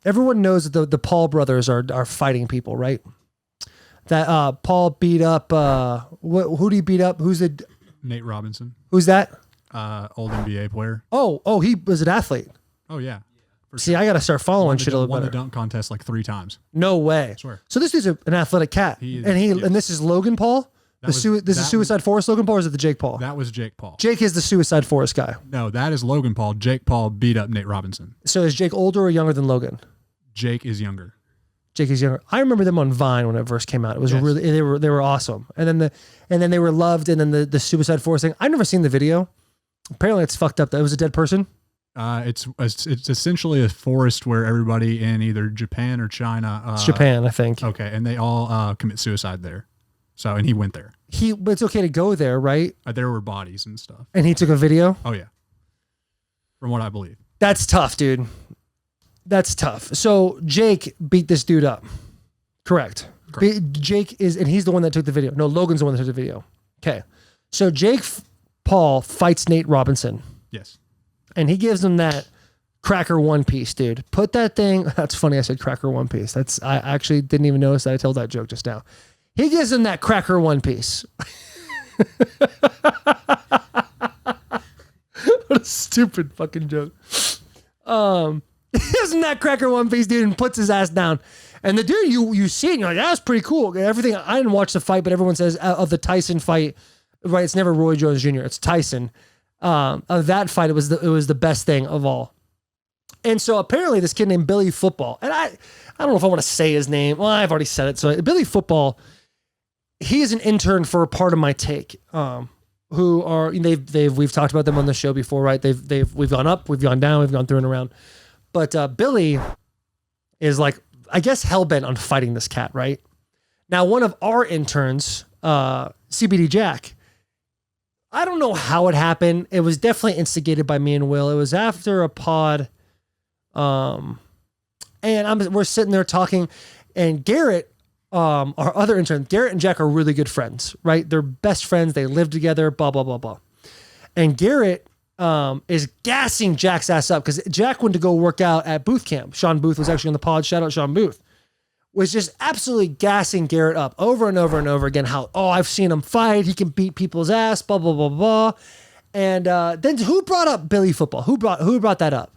everyone knows that the Paul brothers are fighting people, right? That Paul beat up. Who do you beat up? Who's the Nate Robinson? Who's that? Old NBA player. Oh, he was an athlete. Oh yeah. See, I got to start following shit a little better. Won the dunk contest like 3 times. No way. I swear. So this dude's an athletic cat, and this is Logan Paul. This is Suicide Forest Logan Paul, or is it the Jake Paul? That was Jake Paul. Jake is the Suicide Forest guy. No, that is Logan Paul. Jake Paul beat up Nate Robinson. So is Jake older or younger than Logan? Jake is younger. Jake is younger. I remember them on Vine when it first came out. It was really they were awesome, and then they were loved, and then the Suicide Forest thing. I've never seen the video. Apparently, it's fucked up. That was a dead person. It's essentially a forest where everybody in either Japan or China. It's Japan, I think. Okay, and they all commit suicide there. So, and he went there. But it's okay to go there, right? There were bodies and stuff. And he took a video? Oh, yeah. From what I believe. That's tough, dude. That's tough. So Jake beat this dude up. Correct. Jake is, and he's the one that took the video. No, Logan's the one that took the video. Okay. So Jake Paul fights Nate Robinson. Yes. And he gives him that cracker one piece, dude. Put that thing. That's funny. I said cracker one piece. I actually didn't even notice that I told that joke just now. He gives him that cracker one piece. What a stupid fucking joke. He gives him that cracker one piece, dude, and puts his ass down. And the dude, you see it, and you're like, that's pretty cool. Everything. I didn't watch the fight, but everyone says of the Tyson fight, right? It's never Roy Jones Jr. It's Tyson. Of that fight, it was the best thing of all. And so apparently this kid named Billy Football, and I don't know if I want to say his name. Well, I've already said it. So Billy Football, he is an intern for a part of my take. Who are we've talked about them on the show before, right? We've gone up, we've gone down, we've gone through and around. But Billy is like, I guess, hell-bent on fighting this cat, right? Now, one of our interns, CBD Jack, I don't know how it happened. It was definitely instigated by me and Will. It was after a pod, and we're sitting there talking, and Garrett, our other intern, Garrett and Jack are really good friends, right? They're best friends. They live together, blah, blah, blah, blah. And Garrett is gassing Jack's ass up because Jack went to go work out at Booth Camp. Sean Booth was actually on the pod. Shout out Sean Booth. Was just absolutely gassing Garrett up over and over and over again. How, I've seen him fight. He can beat people's ass, blah, blah, blah, blah. And then who brought up Billy Football? Who brought that up?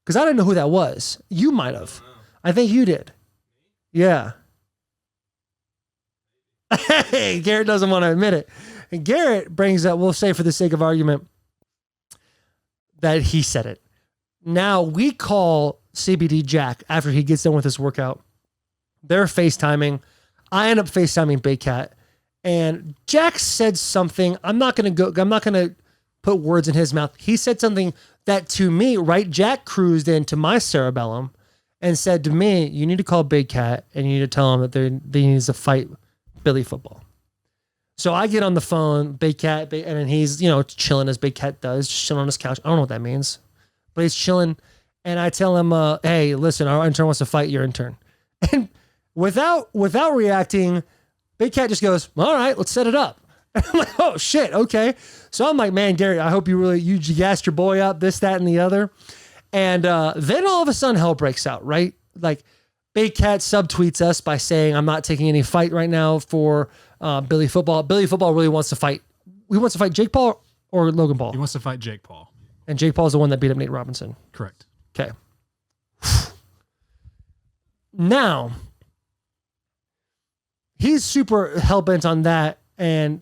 Because I didn't know who that was. You might have. I think you did. Yeah. Hey, Garrett doesn't want to admit it. And Garrett brings up, we'll say for the sake of argument, that he said it. Now we call CBD Jack after he gets done with his workout. They're FaceTiming. I end up FaceTiming Big Cat. And Jack said something. I'm not going to put words in his mouth. He said something that to me, right? Jack cruised into my cerebellum and said to me, you need to call Big Cat and you need to tell him that they needs to fight Billy Football. So I get on the phone, Big Cat, and then he's, chilling as Big Cat does, just chilling on his couch. I don't know what that means, but he's chilling. And I tell him, hey, listen, our intern wants to fight your intern. And without reacting, Big Cat just goes, all right, let's set it up. And I'm like, oh shit, okay. So I'm like, man, Gary, I hope you gassed your boy up, this, that, and the other. And then all of a sudden hell breaks out, right? Like Big Cat subtweets us by saying, I'm not taking any fight right now for Billy Football. Billy Football really wants to fight. He wants to fight Jake Paul or Logan Paul? He wants to fight Jake Paul. And Jake Paul's the one that beat up Nate Robinson. Correct. Okay. Now, he's super hell-bent on that. And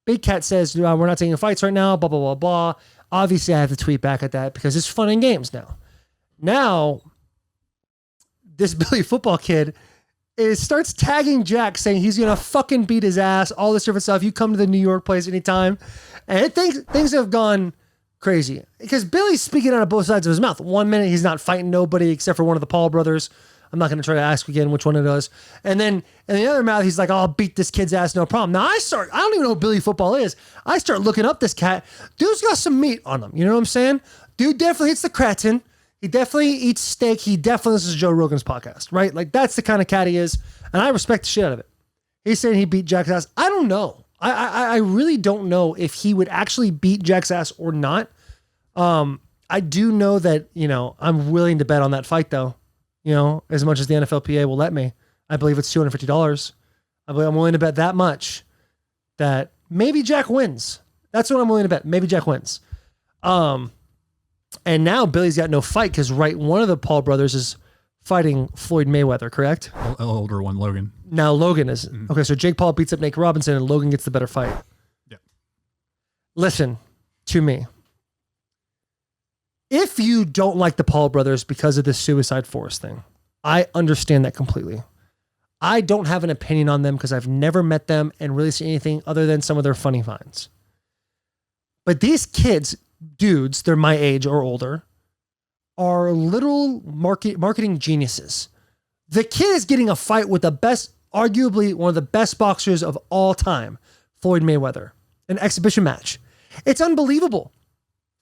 Big Cat says, we're not taking fights right now, blah, blah, blah, blah. Obviously, I have to tweet back at that because it's fun and games now. Now, this Billy Football kid starts tagging Jack, saying he's going to fucking beat his ass, all this different stuff. You come to the New York place anytime. And things have gone crazy because Billy's speaking out of both sides of his mouth. 1 minute, he's not fighting nobody except for one of the Paul brothers. I'm not going to try to ask again which one it was. And then in the other mouth, he's like, I'll beat this kid's ass, no problem. Now I don't even know who Billy Football is. I start looking up this cat. Dude's got some meat on him. You know what I'm saying? Dude definitely hits the cretin. He definitely eats steak. He definitely listens to Joe Rogan's podcast, right? Like that's the kind of cat he is. And I respect the shit out of it. He's saying he beat Jack's ass. I don't know. I really don't know if he would actually beat Jack's ass or not. I do know that, I'm willing to bet on that fight though, as much as the NFLPA will let me. I believe it's $250. I'm willing to bet that much that maybe Jack wins. That's what I'm willing to bet. Maybe Jack wins. And now Billy's got no fight because one of the Paul brothers is fighting Floyd Mayweather, correct? Older one, Logan. Now Logan is. Okay, so Jake Paul beats up Nate Robinson and Logan gets the better fight. Yeah. Listen to me. If you don't like the Paul brothers because of this Suicide Forest thing, I understand that completely. I don't have an opinion on them because I've never met them and really seen anything other than some of their funny finds. But these kids, dudes, they're my age or older, are literal marketing geniuses. The kid is getting a fight with arguably one of the best boxers of all time, Floyd Mayweather, an exhibition match. It's unbelievable.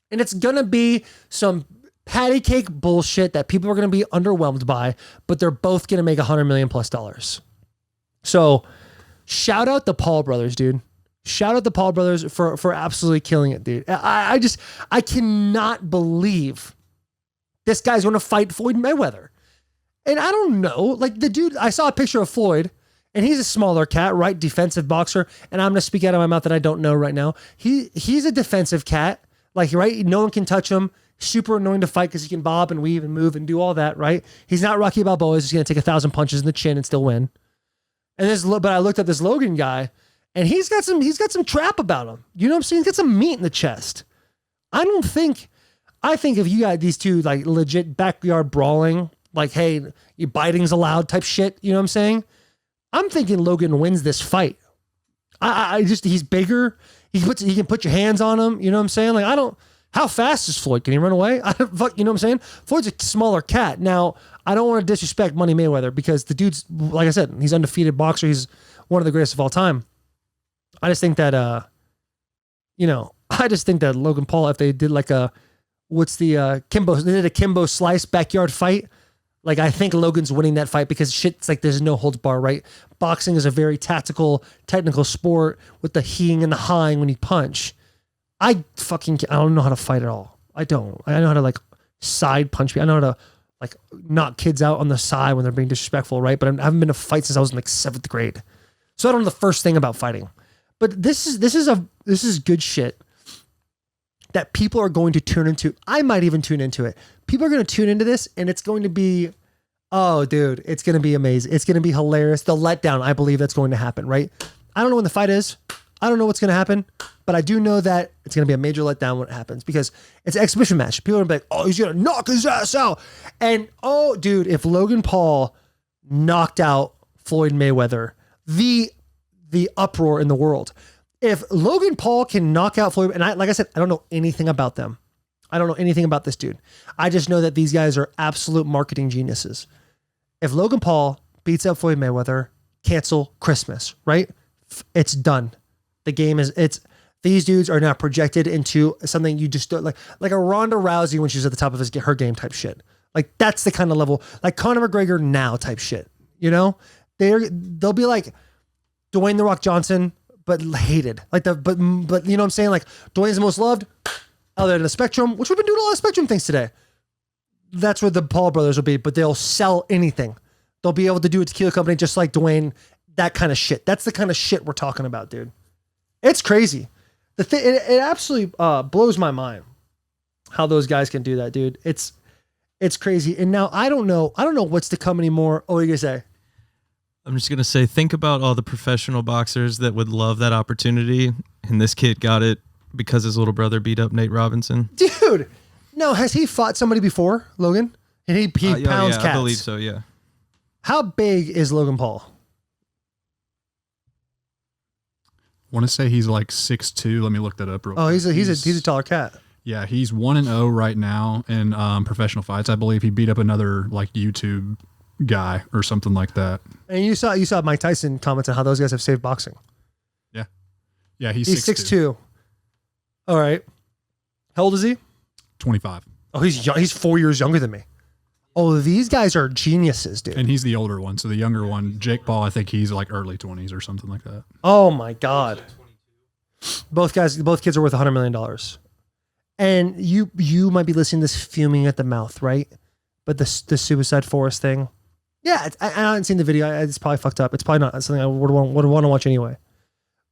And it's going to be some patty cake bullshit that people are going to be underwhelmed by, but they're both going to make $100 million plus. So shout out the Paul brothers, dude. Shout out the Paul brothers for absolutely killing it, dude. I cannot believe this guy's going to fight Floyd Mayweather. And I don't know, like the dude, I saw a picture of Floyd and he's a smaller cat, right? Defensive boxer. And I'm going to speak out of my mouth that I don't know right now. He's a defensive cat. Like, right? No one can touch him. Super annoying to fight because he can bob and weave and move and do all that, right? He's not Rocky Balboa. He's going to take 1,000 punches in the chin and still win. But I looked at this Logan guy, and he's got some trap about him. You know what I'm saying? He's got some meat in the chest. I think if you got these two like legit backyard brawling, like, hey, you biting's allowed type shit. You know what I'm saying? I'm thinking Logan wins this fight. He's bigger. He can put your hands on him. You know what I'm saying? Like, how fast is Floyd? Can he run away? You know what I'm saying? Floyd's a smaller cat. Now, I don't want to disrespect Money Mayweather because the dude's, like I said, he's undefeated boxer. He's one of the greatest of all time. I just think that, Logan Paul, if they did like Kimbo, they did a Kimbo Slice backyard fight. Like, I think Logan's winning that fight because shit's like there's no holds bar, right? Boxing is a very tactical, technical sport with the heeing and the hawing when you punch. I don't know how to fight at all. I don't. I know how to like side punch people. I know how to like knock kids out on the side when they're being disrespectful, right? But I haven't been to a fight since I was in like 7th grade. So I don't know the first thing about fighting. But this is good shit that people are going to tune into. I might even tune into it. People are going to tune into this and it's going to be, oh, dude, it's going to be amazing. It's going to be hilarious. The letdown, I believe that's going to happen, right? I don't know when the fight is. I don't know what's going to happen, but I do know that it's going to be a major letdown when it happens because it's an exhibition match. People are going to be like, oh, he's going to knock his ass out. And, oh, dude, if Logan Paul knocked out Floyd Mayweather, the uproar in the world. If Logan Paul can knock out Floyd, and like I said, I don't know anything about them. I don't know anything about this dude. I just know that these guys are absolute marketing geniuses. If Logan Paul beats up Floyd Mayweather, cancel Christmas, right? It's done. The game is, these dudes are now projected into something you just don't like a Ronda Rousey when she's at the top of her game type shit. Like that's the kind of level, like Conor McGregor now type shit, you know? They'll be like Dwayne "The Rock" Johnson, but hated. Like but you know what I'm saying? Like Dwayne's the most loved, other than the Spectrum, which we've been doing a lot of Spectrum things today. That's where the Paul brothers will be, but they'll sell anything. They'll be able to do a tequila company just like Dwayne, that kind of shit. That's the kind of shit we're talking about, dude. It's crazy. It absolutely blows my mind how those guys can do that, dude. It's crazy. And now I don't know what's to come anymore. Oh, what are you gonna say? I'm just going to say, think about all the professional boxers that would love that opportunity. And this kid got it because his little brother beat up Nate Robinson. Dude, no, has he fought somebody before, Logan? And he pounds cats. I believe so, yeah. How big is Logan Paul? I want to say he's like 6'2". Let me look that up real quick. Oh, he's a taller cat. Yeah, he's 1-0 right now in professional fights. I believe he beat up another like YouTube guy or something like that. And you saw Mike Tyson comment on how those guys have saved boxing. Yeah, he's 6'2". All right. How old is he? 25. Oh, he's young. He's 4 years younger than me. Oh, these guys are geniuses, dude. And he's the older one. So the younger one, Jake Paul, I think he's like early 20s or something like that. Oh my God. Both kids are worth $100 million. And you might be listening to this fuming at the mouth, right? But the suicide forest thing, yeah, I haven't seen the video. It's probably fucked up. It's probably not something I would want to watch anyway.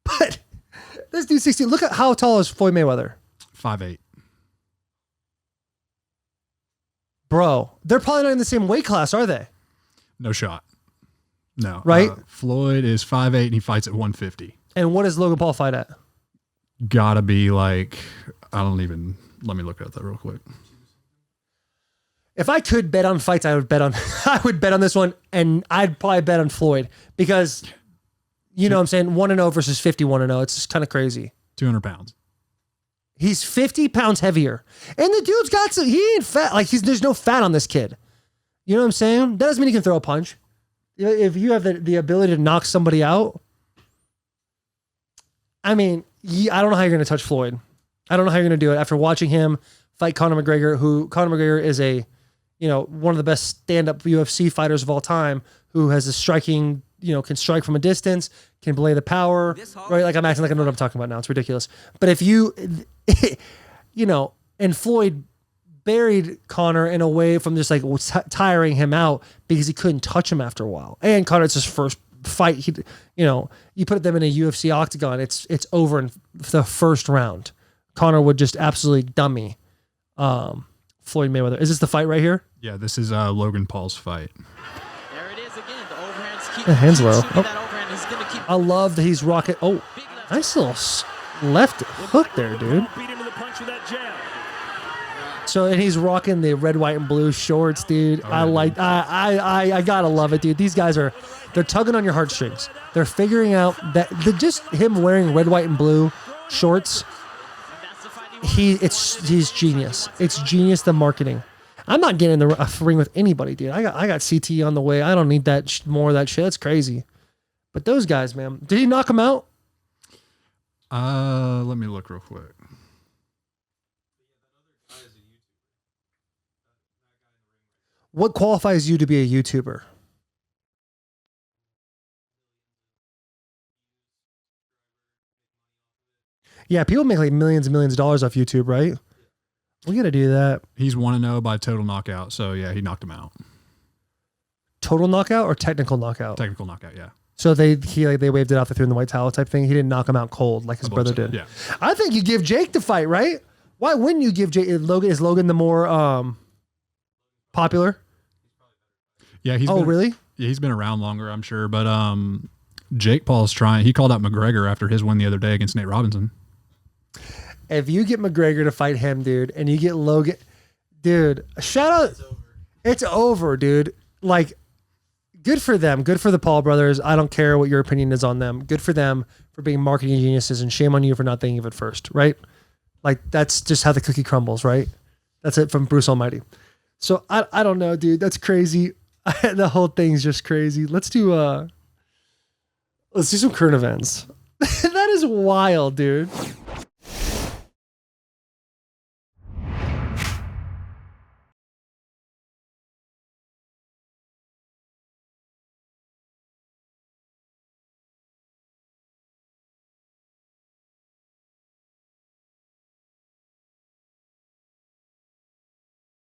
But this dude 16. Look at how tall is Floyd Mayweather. 5'8". Bro, they're probably not in the same weight class, are they? No shot. No. Right? Floyd is 5'8" and he fights at 150. And what does Logan Paul fight at? Gotta be like, let me look at that real quick. If I could bet on fights, I would bet on this one, and I'd probably bet on Floyd because, you know what I'm saying, 1-0 versus 51-0. It's just kind of crazy. 200 pounds. He's 50 pounds heavier. And the dude's got some, he ain't fat. Like, there's no fat on this kid. You know what I'm saying? That doesn't mean he can throw a punch. If you have the ability to knock somebody out, I mean, I don't know how you're going to touch Floyd. I don't know how you're going to do it after watching him fight Conor McGregor, who Conor McGregor is one of the best stand-up UFC fighters of all time, who has a striking, can strike from a distance, can belay the power, right? Like, I'm acting like I know what I'm talking about now. It's ridiculous. But if you, and Floyd buried Conor in a way from just like tiring him out because he couldn't touch him after a while. And Conor, it's his first fight. You put them in a UFC octagon, it's over in the first round. Conor would just absolutely dummy Floyd Mayweather. Is this the fight right here? Yeah, this is Logan Paul's fight. There it is again. The overhands keep hands low. that overhand. He's gonna keep I love that he's rocking. Oh, nice little left hook there, dude. Beat him to the punch with that jab. So, and he's rocking the red, white, and blue shorts, dude. I gotta love it, dude. These guys they're tugging on your heartstrings. They're figuring out that just him wearing red, white, and blue shorts. He's genius. It's genius, the marketing. I'm not getting in the ring with anybody, dude. I got CT on the way. I don't need that more of that shit. That's crazy. But those guys, man, did he knock him out? Let me look real quick. What qualifies you to be a YouTuber? Yeah, people make like millions and millions of dollars off YouTube, right? We got to do that. He's 1-0 by total knockout. So yeah, he knocked him out. Total knockout or technical knockout? Technical knockout, yeah. So they waved it off, they threw in the white towel type thing. He didn't knock him out cold like his brother did. Yeah. I think you give Jake the fight, right? Why wouldn't you give Jake? Is Logan the more popular? Yeah, really? Yeah, he's been around longer, I'm sure. But Jake Paul's trying. He called out McGregor after his win the other day against Nate Robinson. If you get McGregor to fight him, dude, and you get Logan, dude, shout out. It's over, dude. Like, good for them. Good for the Paul brothers. I don't care what your opinion is on them. Good for them for being marketing geniuses, and shame on you for not thinking of it first, right? Like, that's just how the cookie crumbles, right? That's it from Bruce Almighty. So I don't know, dude. That's crazy. The whole thing's just crazy. Let's do some current events. That is wild, dude.